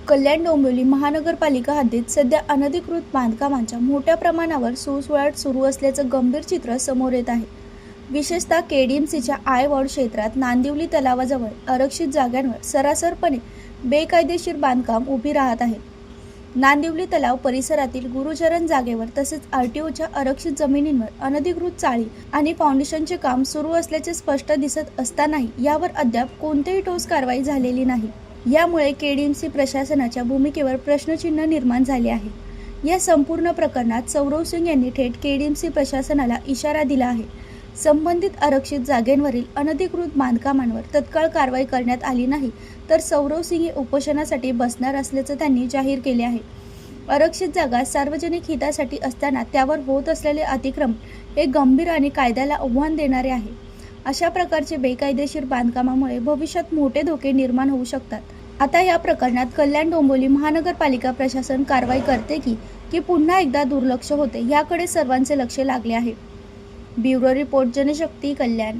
कल्याण डोंबिवली महानगरपालिका हद्दीत सध्या अनधिकृत बांधकामांच्या मोठ्या प्रमाणावर सुळसुळाट सुरू असल्याचं गंभीर चित्र समोर येत आहे। विशेषतः केडीएमसीच्या आयवॉर्ड क्षेत्रात नांदिवली तलावाजवळ आरक्षित जागांवर सरासरपणे बेकायदेशीर बांधकाम उभी राहत आहे। नांदिवली तलाव परिसरातील गुरुचरण जागेवर तसेच आरटीओच्या आरक्षित जमिनींवर अनधिकृत चाळी आणि फाउंडेशनचे काम सुरू असल्याचे स्पष्ट दिसत असतानाही यावर अद्याप कोणतीही ठोस कारवाई झालेली नाही। यामुळे केडीएमसी प्रशासनाच्या भूमिकेवर प्रश्नचिन्ह निर्माण झाले आहे। या संपूर्ण प्रकरणात सौरव सिंग यांनी थेट केडीएमसी प्रशासनाला इशारा दिला आहे। संबंधित आरक्षित जागेवरील अनधिकृत बांधकामांवर तत्काळ कारवाई करण्यात आली नाही तर सौरव सिंग हे उपोषणासाठी बसणार असल्याचं त्यांनी जाहीर केले आहे। आरक्षित जागा सार्वजनिक हितासाठी असताना त्यावर होत असलेले अतिक्रमण हे गंभीर आणि कायद्याला आव्हान देणारे आहे। अशा प्रकारचे बेकायदेशीर बांधकामामुळे भविष्यात मोठे धोके निर्माण होऊ शकतात। आता या प्रकरणात कल्याण डोंबिवली महानगरपालिका प्रशासन कारवाई करते की पुन्हा एकदा दुर्लक्ष होते याकडे सर्वांचे लक्ष लागले आहे। ब्युरो रिपोर्ट, जनशक्ती, कल्याण।